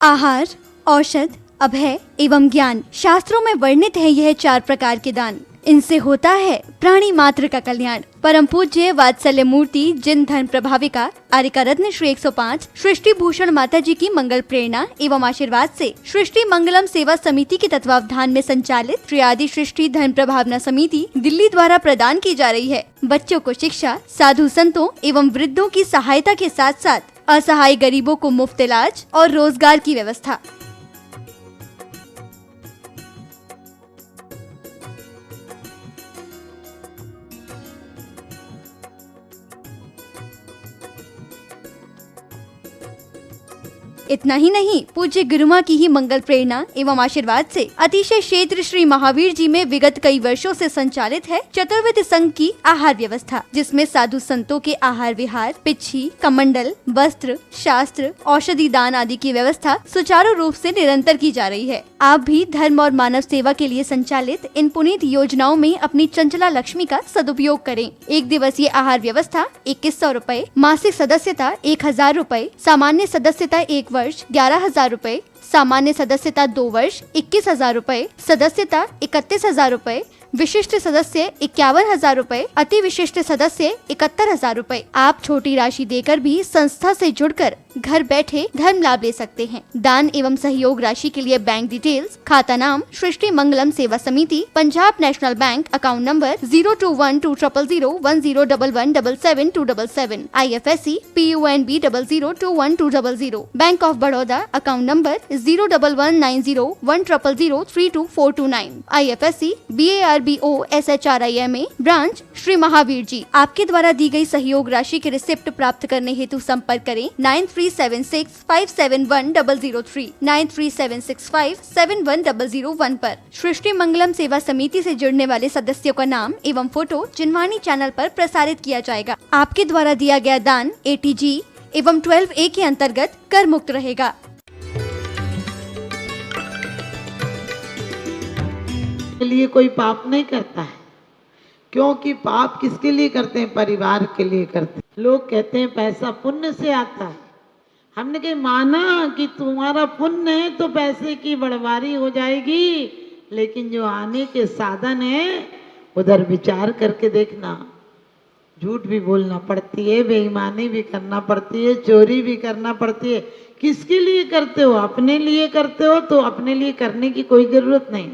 आहार, औषध, अभय एवं ज्ञान। शास्त्रों में वर्णित है यह 4 प्रकार के दान। इनसे होता है प्राणी मात्र का कल्याण। परम पूज्य वात्सल्य मूर्ति जिन धर्म प्रभाविका आर्यका रत्न श्री 105 सृष्टि भूषण माता जी की मंगल प्रेरणा एवं आशीर्वाद से सृष्टि मंगलम सेवा समिति के तत्वावधान में संचालित श्री आदि सृष्टि धर्म प्रभावना समिति दिल्ली द्वारा प्रदान की जा रही है। बच्चों को शिक्षा, साधु संतों एवं वृद्धों की सहायता के साथ साथ असहाय गरीबों को मुफ्त इलाज और रोजगार की व्यवस्था। इतना ही नहीं, पूज्य गुरुमा की ही मंगल प्रेरणा एवं आशीर्वाद से अतिशय क्षेत्र श्री महावीर जी में विगत कई वर्षों से संचालित है चतुर्विध संघ की आहार व्यवस्था, जिसमें साधु संतों के आहार विहार, पिच्छी, कमंडल, वस्त्र, शास्त्र, औषधि दान आदि की व्यवस्था सुचारू रूप से निरंतर की जा रही है। आप भी धर्म और मानव सेवा के लिए संचालित इन पुनीत योजनाओं में अपनी चंचला लक्ष्मी का सदुपयोग करें। 1 दिवसीय आहार व्यवस्था 2100 रूपए, मासिक सदस्यता 1000 रूपए, सामान्य सदस्यता 1 वर्ष 11,000 रूपए, सामान्य सदस्यता 2 वर्ष 21,000 रूपए, सदस्यता 31,000 रूपए, विशिष्ट सदस्य 51,000 रूपए, अति विशिष्ट सदस्य 71,000 रूपए। आप छोटी राशि देकर भी संस्था से जुड़कर घर बैठे धर्म लाभ ले सकते हैं। दान एवं सहयोग राशि के लिए बैंक डिटेल्स, खाता नाम सृष्टि Mangalam Seva Samiti, Punjab National Bank, account number 021200101177 IFSC PUNB 00212000, bank of Baroda, account number 011901000324429 IFSC BARBO SHRIMA, branch Shri Mahavir ji. आपके द्वारा दी गई सहयोग राशि के रिसिप्ट प्राप्त करने हेतु संपर्क करें 9376571003 9376571001 पर। सृष्टि मंगलम सेवा समिति से जुड़ने वाले सदस्यों का नाम एवं फोटो जिनवाणी चैनल पर प्रसारित किया जाएगा। आपके द्वारा दिया गया दान ATG एवं 12A के अंतर्गत कर मुक्त रहेगा। के लिए कोई पाप नहीं करता है, क्योंकि पाप किसके लिए करते हैं? परिवार के लिए करते हैं। लोग कहते हैं पैसा पुण्य से आता है। हमने कहा माना कि तुम्हारा पुण्य है तो पैसे की बड़वारी हो जाएगी, लेकिन जो आने के साधन है उधर विचार करके देखना। झूठ भी बोलना पड़ती है, बेईमानी भी करना पड़ती है, चोरी भी करना पड़ती है। किसके लिए करते हो? अपने लिए करते हो तो अपने लिए करने की कोई जरूरत नहीं।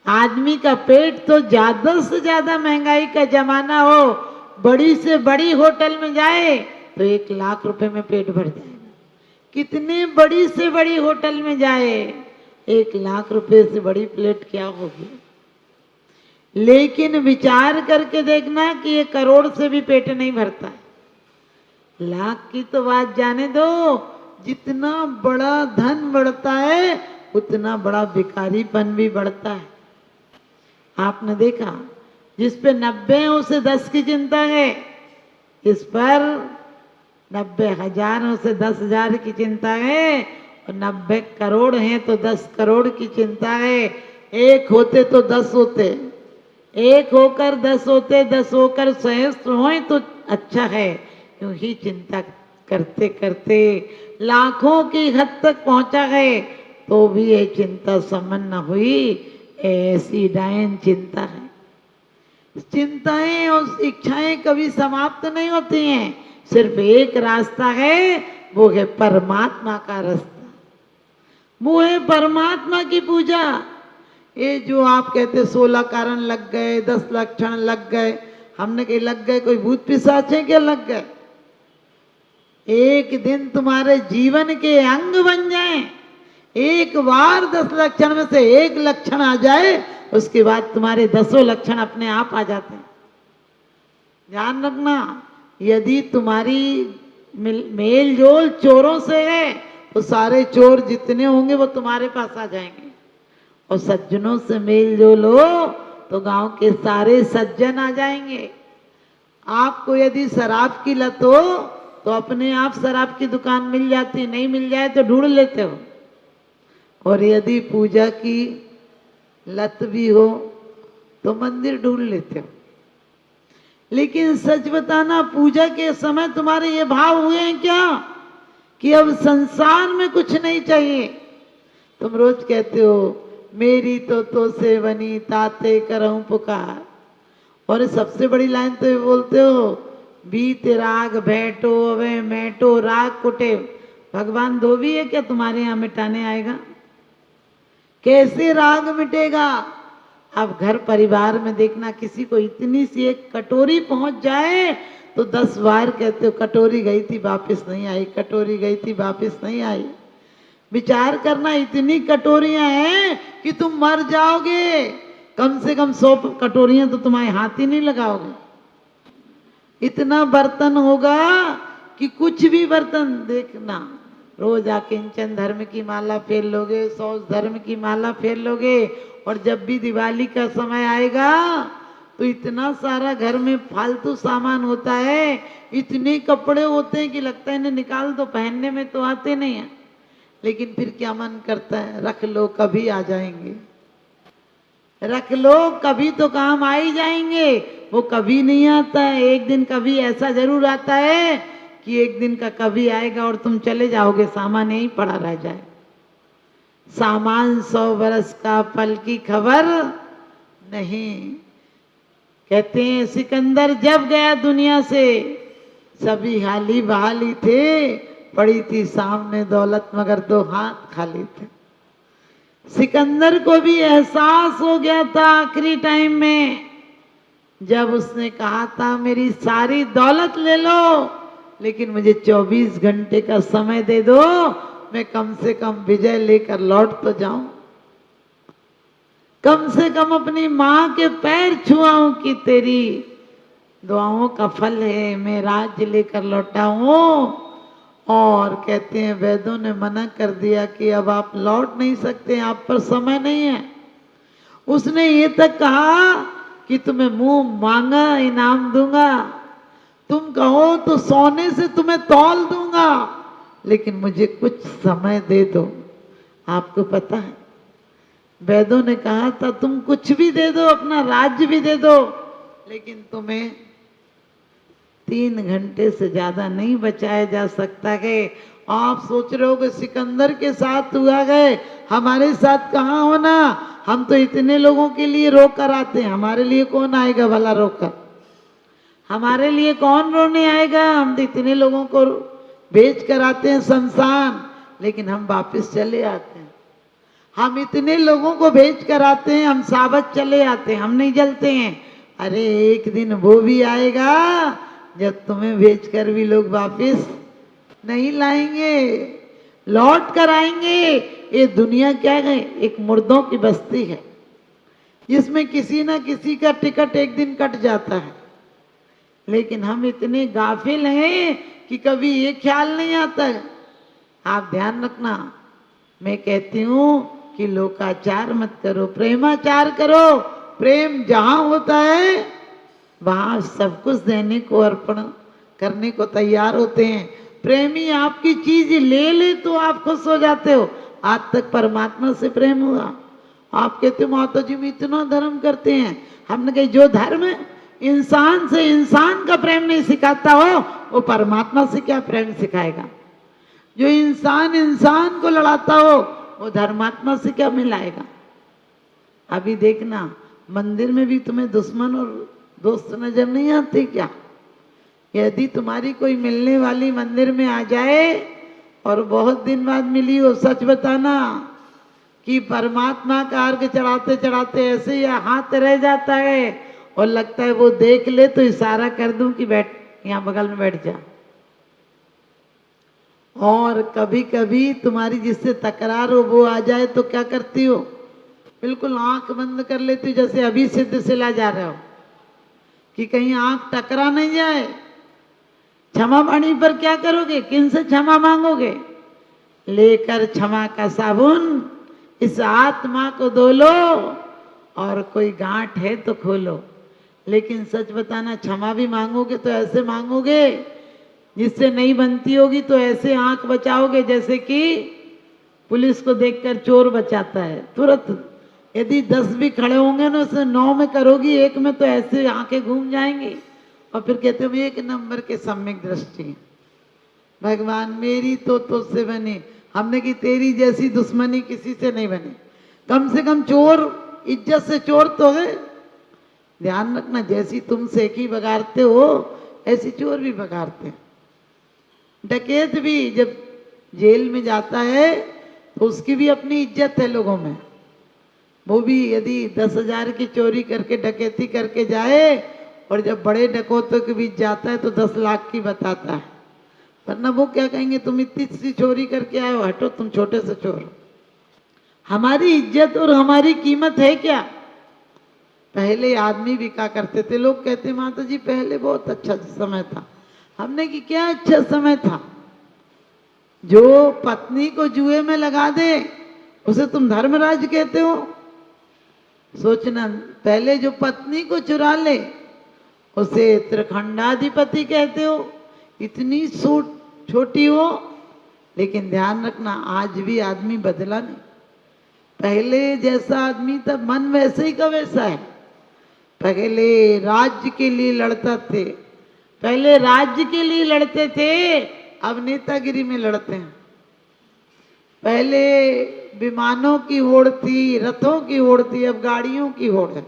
आदमी का पेट तो ज्यादा से ज्यादा महंगाई का जमाना हो, बड़ी से बड़ी होटल में जाए तो 1 लाख रुपए में पेट भर जाएगा। कितने बड़ी से बड़ी होटल में जाए 1 लाख रुपए से बड़ी प्लेट क्या होगी? लेकिन विचार करके देखना कि ये करोड़ से भी पेट नहीं भरता है। लाख की तो बात जाने दो, जितना बड़ा धन बढ़ता है उतना बड़ा भिखारीपन भी बढ़ता है। आपने देखा जिस पे 90 है उसे 10 की चिंता है, इस पर 90,000 उसे 10,000 की चिंता है, और 90 करोड़ हैं तो 10 करोड़ की चिंता है। 1 होते तो 10 होते, 1 होकर 10 होते, 10 होकर सहस्त्र होए तो अच्छा है। यूं ही चिंता करते करते लाखों की हद तक पहुंचा है तो भी ये चिंता समन न हुई। ऐसी डायन चिंता है। चिंताएं और इच्छाएं कभी समाप्त नहीं होती हैं। सिर्फ एक रास्ता है, वो है परमात्मा का रास्ता, वो है परमात्मा की पूजा। ये जो आप कहते 16 कारण लग गए, 10 लक्षण लग गए, हमने कहीं लग गए कोई भूत पिशाच है क्या? लग गए। एक दिन तुम्हारे जीवन के अंग बन जाएं, एक बार 10 लक्षण में से 1 लक्षण आ जाए, उसके बाद तुम्हारे 10 लक्षण अपने आप आ जाते हैं। ध्यान रखना, यदि तुम्हारी मेल जोल चोरों से है तो सारे चोर जितने होंगे वो तुम्हारे पास आ जाएंगे, और सज्जनों से मेल जोल हो तो गांव के सारे सज्जन आ जाएंगे। आपको यदि शराब की लत हो तो अपने आप शराब की दुकान मिल जाती, नहीं मिल जाए तो ढूंढ लेते हो। और यदि पूजा की लत भी हो तो मंदिर ढूंढ लेते हो। लेकिन सच बताना, पूजा के समय तुम्हारे ये भाव हुए हैं क्या कि अब संसार में कुछ नहीं चाहिए। तुम रोज कहते हो मेरी तो से बनी ताते करऊं पुकार, और सबसे बड़ी लाइन तो ये बोलते हो बीत राग बैठो अवे मैटो राग कुटे। भगवान धोबी है क्या तुम्हारे यहाँ मिटाने आएगा? कैसे राग मिटेगा? अब घर परिवार में देखना, किसी को इतनी सी एक कटोरी पहुंच जाए तो 10 बार कहते हो कटोरी गई थी वापस नहीं आई, कटोरी गई थी वापस नहीं आई। विचार करना, इतनी कटोरियां हैं कि तुम मर जाओगे, कम से कम 100 कटोरियां तो तुम्हारे हाथ ही नहीं लगाओगे। इतना बर्तन होगा कि कुछ भी बर्तन देखना, रोज आकिंचन धर्म की माला फेर लोगे, 100 धर्म की माला फेर लोगे, और जब भी दिवाली का समय आएगा तो इतना सारा घर में फालतू सामान होता है, इतने कपड़े होते हैं कि लगता है इन्हें निकाल दो, पहनने में तो आते नहीं है, लेकिन फिर क्या मन करता है रख लो कभी आ जाएंगे, रख लो कभी तो काम आ ही जाएंगे। वो कभी नहीं आता है, एक दिन कभी ऐसा जरूर आता है कि एक दिन का कभी आएगा और तुम चले जाओगे, सामान यहीं पड़ा रह जाए। सामान 100 बरस का पल की खबर नहीं। कहते हैं सिकंदर जब गया दुनिया से सभी हाली बहाली थे, पड़ी थी सामने दौलत मगर 2 हाथ खाली थे। सिकंदर को भी एहसास हो गया था आखिरी टाइम में, जब उसने कहा था मेरी सारी दौलत ले लो लेकिन मुझे 24 घंटे का समय दे दो, मैं कम से कम विजय लेकर लौट तो जाऊं, कम से कम अपनी मां के पैर छुआऊं कि तेरी दुआओं का फल है, मैं राज्य लेकर लौटा हूं। और कहते हैं वैद्यों ने मना कर दिया कि अब आप लौट नहीं सकते, आप पर समय नहीं है। उसने ये तक कहा कि तुम्हें मुंह मांगा इनाम दूंगा, तुम कहो तो सोने से तुम्हें तौल दूंगा, लेकिन मुझे कुछ समय दे दो। आपको पता है वैद्यों ने कहा था तुम कुछ भी दे दो, अपना राज्य भी दे दो, लेकिन तुम्हें 3 घंटे से ज्यादा नहीं बचाया जा सकता है। आप सोच रहे हो कि सिकंदर के साथ हुआ गए, हमारे साथ कहाँ होना? हम तो इतने लोगों के लिए रोक कर आते हैं, हमारे लिए कौन आएगा भला रोकर? हमारे लिए कौन रोने आएगा? हम तो इतने लोगों को बेच कर आते हैं शमशान, लेकिन हम वापिस चले आते हैं। हम इतने लोगों को बेच कर आते हैं, हम साबत चले आते हैं, हम नहीं जलते हैं। अरे एक दिन वो भी आएगा जब तुम्हें बेचकर भी लोग वापिस नहीं लाएंगे, लौट कर आएंगे। ये दुनिया क्या है? एक मुर्दों की बस्ती है जिसमें किसी ना किसी का टिकट एक दिन कट जाता है, लेकिन हम इतने गाफिल हैं कि कभी ये ख्याल नहीं आता है। आप ध्यान रखना, मैं कहती हूं कि लोकाचार मत करो, प्रेमाचार करो। प्रेम जहां होता है वहां सब कुछ देने को, अर्पण करने को तैयार होते हैं। प्रेमी आपकी चीज ले ले तो आप खुश हो जाते हो। आज तक परमात्मा से प्रेम हुआ? आप कहते हो माता जी में इतना धर्म करते हैं। हमने कहा जो धर्म इंसान से इंसान का प्रेम नहीं सिखाता हो, वो परमात्मा से क्या प्रेम सिखाएगा? जो इंसान इंसान को लड़ाता हो, वो धर्मात्मा से क्या मिलाएगा? अभी देखना मंदिर में भी तुम्हें दुश्मन और दोस्त नजर नहीं आते क्या? यदि तुम्हारी कोई मिलने वाली मंदिर में आ जाए और बहुत दिन बाद मिली हो, सच बताना कि परमात्मा का अर्घ चढ़ाते चढ़ाते ऐसे ही हाथ रह जाता है और लगता है वो देख ले तो इशारा कर दूं कि बैठ, यहाँ बगल में बैठ जा। और कभी कभी तुम्हारी जिससे तकरार हो वो आ जाए तो क्या करती हो? बिल्कुल आंख बंद कर लेती हो, जैसे अभी सिद्ध सिला जा रहे हो कि कहीं आंख टकरा नहीं जाए। क्षमा पानी पर क्या करोगे? किन से क्षमा मांगोगे? लेकर क्षमा का साबुन इस आत्मा को धो लो, और कोई गांठ है तो खोलो। लेकिन सच बताना, क्षमा भी मांगोगे तो ऐसे मांगोगे, जिससे नहीं बनती होगी तो ऐसे आंख बचाओगे जैसे कि पुलिस को देखकर चोर बचाता है तुरंत। यदि 10 भी खड़े होंगे ना, उसने 9 में करोगी, 1 में तो ऐसे आंखें घूम जाएंगी और फिर कहते हो 1 नंबर के सम्यक दृष्टि। भगवान मेरी तो तुझसे बनी। हमने कि तेरी जैसी दुश्मनी किसी से नहीं बनी। कम से कम चोर इज्जत से चोर तो है। ध्यान रखना, जैसी तुम सेखी बगाड़ते हो ऐसी चोर भी बगाड़ते हैं। डकैत भी जब जेल में जाता है तो उसकी भी अपनी इज्जत है लोगों में। वो भी यदि 10,000 की चोरी करके डकैती करके जाए और जब बड़े डकैतों के बीच जाता है तो 10 लाख की बताता है, वरना वो क्या कहेंगे, तुम इतनी सी चोरी करके आए हो, हटो तुम छोटे से चोर। हमारी इज्जत और हमारी कीमत है क्या? पहले आदमी बिका करते थे। लोग कहते माता जी पहले बहुत अच्छा समय था। हमने कि क्या अच्छा समय था? जो पत्नी को जुए में लगा दे उसे तुम धर्मराज कहते हो? सोचना, पहले जो पत्नी को चुरा ले उसे त्रिखंडाधिपति कहते हो, इतनी छोटी हो। लेकिन ध्यान रखना, आज भी आदमी बदला नहीं। पहले जैसा आदमी था मन वैसे ही का वैसा है। पहले राज्य के लिए लड़ता थे, पहले राज्य के लिए लड़ते थे, अब नेतागिरी में लड़ते हैं। पहले विमानों की होड़ थी, रथों की होड़ थी, अब गाड़ियों की होड़ है।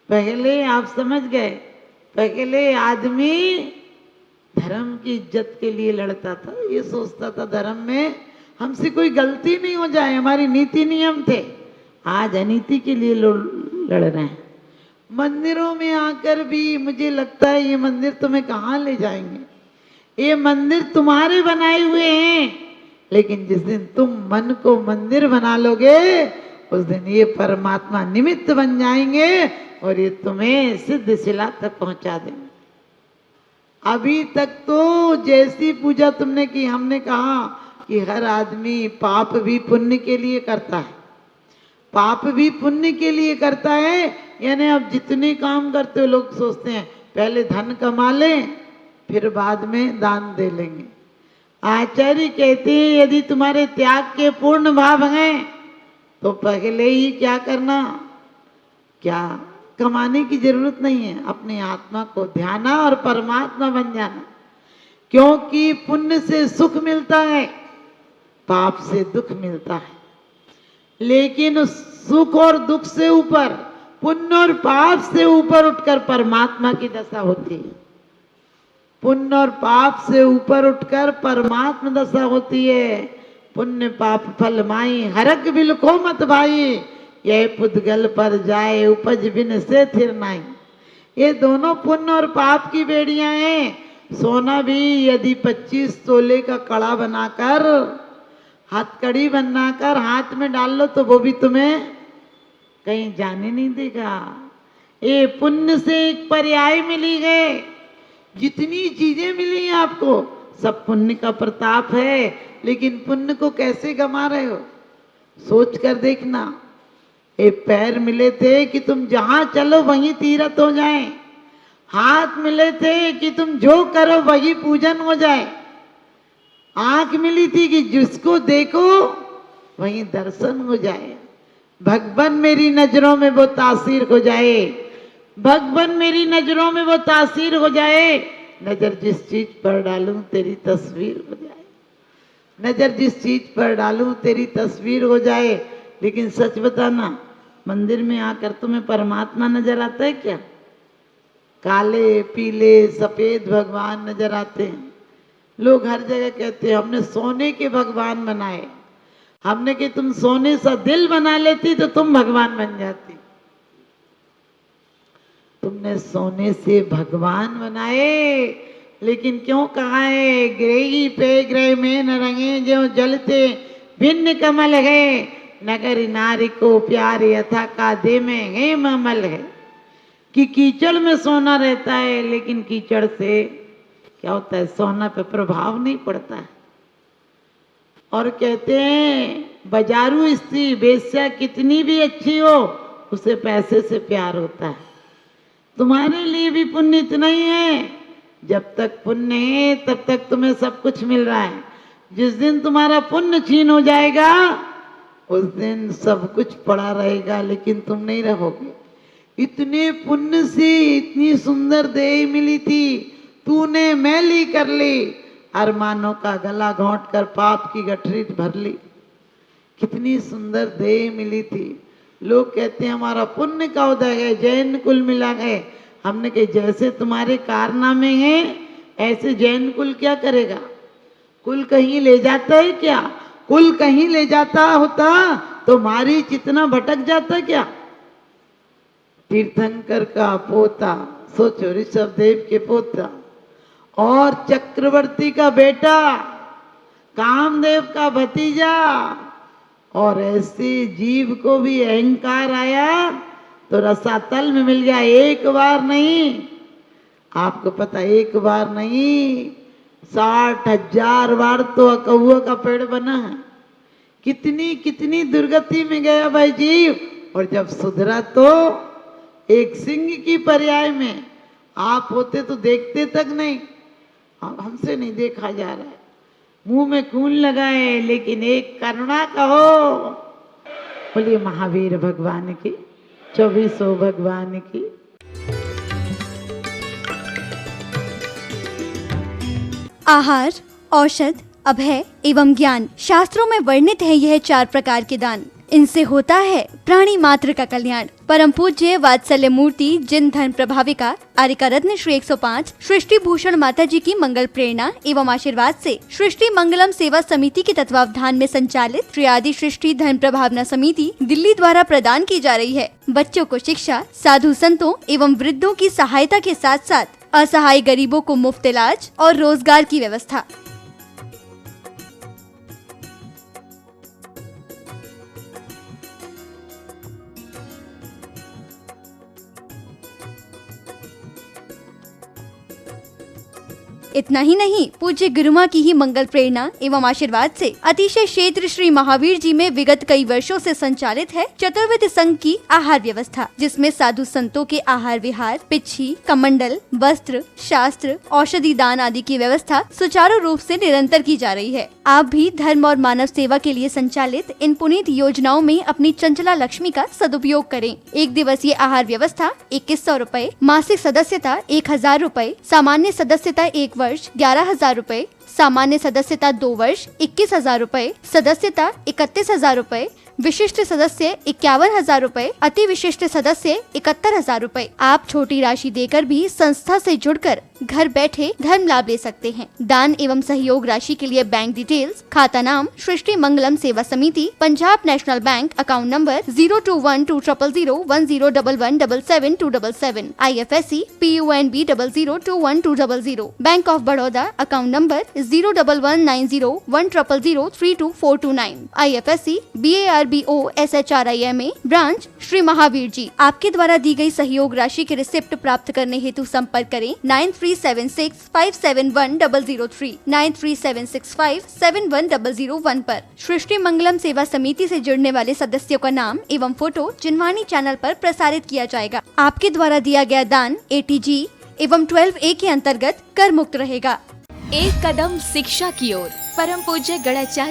पहले आप समझ गए, पहले आदमी धर्म की इज्जत के लिए लड़ता था। ये सोचता था धर्म में हमसे कोई गलती नहीं हो जाए, हमारी नीति नियम थे। आज अनीति के लिए लड़ रहे हैं। मंदिरों में आकर भी मुझे लगता है ये मंदिर तुम्हें कहाँ ले जाएंगे। ये मंदिर तुम्हारे बनाए हुए हैं, लेकिन जिस दिन तुम मन को मंदिर बना लोगे उस दिन ये परमात्मा निमित्त बन जाएंगे और ये तुम्हें सिद्ध शिला तक पहुंचा देंगे। अभी तक तो जैसी पूजा तुमने की, हमने कहा कि हर आदमी पाप भी पुण्य के लिए करता है, पाप भी पुण्य के लिए करता है। यानी अब जितने काम करते हो लोग सोचते हैं पहले धन कमा लें फिर बाद में दान दे लेंगे। आचार्य कहते हैं यदि तुम्हारे त्याग के पूर्ण भाव हैं तो पहले ही क्या करना, क्या कमाने की जरूरत नहीं है, अपनी आत्मा को ध्याना और परमात्मा बन जाना। क्योंकि पुण्य से सुख मिलता है, पाप से दुख मिलता है। लेकिन सुख और दुख से ऊपर, पुण्य और पाप से ऊपर उठकर परमात्मा की दशा होती है। पुण्य और पाप से ऊपर उठकर परमात्मा दशा होती है। पुण्य पाप फल माई, हरक बिलखो मत भाई, यह पुद्गल पर जाए उपज बिन से थिर नाई। ये दोनों पुण्य और पाप की बेड़ियां हैं। सोना भी यदि 25 तोले का कड़ा बनाकर, हथकड़ी बनाकर हाथ में डाल लो तो वो भी तुम्हें कहीं जाने नहीं देगा। ये पुण्य से एक पर्याय मिली है। जितनी चीजें मिली हैं आपको सब पुण्य का प्रताप है, लेकिन पुण्य को कैसे गमा रहे हो सोच कर देखना। ये पैर मिले थे कि तुम जहां चलो वहीं तीर्थ हो जाए, हाथ मिले थे कि तुम जो करो वही पूजन हो जाए, आंख मिली थी कि जिसको देखो वहीं दर्शन हो जाए। भगवान मेरी नजरों में वो तासीर हो जाए, भगवान मेरी नजरों में वो तासीर हो जाए। नजर जिस चीज पर डालूं तेरी तस्वीर हो जाए, नजर जिस चीज पर डालूं तेरी तस्वीर हो जाए। लेकिन सच बताना, मंदिर में आकर तुम्हें परमात्मा नजर आता है क्या? काले पीले सफेद भगवान नजर आते हैं। लोग हर जगह कहते हैं हमने सोने के भगवान बनाए। हमने कि तुम सोने सा दिल बना लेती तो तुम भगवान बन जाती। तुमने सोने से भगवान बनाए, लेकिन क्यों कहा है ग्रेही पे ग्रह में न रंगे जो जलते भिन्न कमल है, नगर नारी को प्यार यथा का दे में है ममल है। कि कीचड़ में सोना रहता है, लेकिन कीचड़ से क्या होता है, सोना पे प्रभाव नहीं पड़ता है। और कहते हैं बाजारू स्त्री वेश्या कितनी भी अच्छी हो उसे पैसे से प्यार होता है। तुम्हारे लिए भी पुण्य इतना ही है, जब तक पुण्य है तब तक तुम्हें सब कुछ मिल रहा है। जिस दिन तुम्हारा पुण्य छीन हो जाएगा उस दिन सब कुछ पड़ा रहेगा, लेकिन तुम नहीं रहोगे। इतने पुण्य से इतनी सुंदर देह मिली थी, तूने मैली कर ली, अरमानों का गला घोंट कर पाप की गठरी भर ली। कितनी सुंदर देह मिली थी। लोग कहते हैं हमारा पुण्य का उदय है, जैन कुल मिला है। हमने कहा जैसे तुम्हारे कारनामे हैं ऐसे जैन कुल क्या करेगा? कुल कहीं ले जाता है क्या? कुल कहीं ले जाता होता तो मारीच इतना भटक जाता क्या? तीर्थंकर का पोता, सोचो, ऋषभदेव के पोता और चक्रवर्ती का बेटा, कामदेव का भतीजा, और ऐसे जीव को भी अहंकार आया तो रसातल में मिल गया। एक बार नहीं, आपको पता, एक बार नहीं 60,000 बार तो अकहुआ का पेड़ बना है। कितनी कितनी दुर्गति में गया भाई जीव, और जब सुधरा तो एक सिंह की पर्याय में। आप होते तो देखते तक नहीं, अब हमसे नहीं देखा जा रहा है, मुंह में खून लगाए, लेकिन एक करुणा कहो। बोलिए महावीर भगवान की, 2400 भगवान की। आहार, औषध, अभय एवं ज्ञान, शास्त्रों में वर्णित है यह 4 प्रकार के दान। इनसे होता है प्राणी मात्र का कल्याण। परम पूज्य वात्सल्य मूर्ति जिन धर्म प्रभाविका आर्यका रत्न श्री 105 सृष्टि भूषण माता जी की मंगल प्रेरणा एवं आशीर्वाद से सृष्टि मंगलम सेवा समिति के तत्वावधान में संचालित श्री आदि सृष्टि धर्म प्रभावना समिति दिल्ली द्वारा प्रदान की जा रही है। बच्चों को शिक्षा, साधु संतों एवं वृद्धों की सहायता के साथ साथ असहाय गरीबों को मुफ्त इलाज और रोजगार की व्यवस्था। इतना ही नहीं, पूज्य गुरुमा की ही मंगल प्रेरणा एवं आशीर्वाद से अतिशय क्षेत्र श्री महावीर जी में विगत कई वर्षों से संचालित है चतुर्विध संघ की आहार व्यवस्था, जिसमें साधु संतों के आहार विहार, पिच्छी, कमंडल, वस्त्र, शास्त्र, औषधि दान आदि की व्यवस्था सुचारू रूप से निरंतर की जा रही है। आप भी धर्म और मानव सेवा के लिए संचालित इन पुनीत योजनाओं में अपनी चंचला लक्ष्मी का सदुपयोग करें। 1 दिवसीय आहार व्यवस्था 2100 रूपए, मासिक सदस्यता 1000 रूपए, सामान्य सदस्यता 1 वर्ष 11,000 रूपए, सामान्य सदस्यता 2 वर्ष 21,000 रूपए, सदस्यता 31,000 रूपए, विशिष्ट सदस्य 51,000 रूपए, अति विशिष्ट सदस्य 71,000 रूपए। आप छोटी राशि देकर भी संस्था से जुड़कर घर बैठे धर्म लाभ ले सकते हैं। दान एवं सहयोग राशि के लिए बैंक डिटेल्स, खाता नाम सृष्टि Mangalam Seva Samiti, Punjab National Bank, account number 021200101177 IFSC PUNB 002120, bank of Baroda, account number 0119010032429 IFSC BARBO SHRIMA, branch Shri Mahavir ji. आपके द्वारा दी गई सहयोग राशि के रिसिप्ट प्राप्त करने हेतु संपर्क करें 9376571003 9376571001 पर। सृष्टि मंगलम सेवा समिति से जुड़ने वाले सदस्यों का नाम एवं फोटो जिनवाणी चैनल पर प्रसारित किया जाएगा। आपके द्वारा दिया गया दान ATG एवं 12A के अंतर्गत कर मुक्त रहेगा। एक कदम शिक्षा की ओर, परम पूज्य गणाचार्य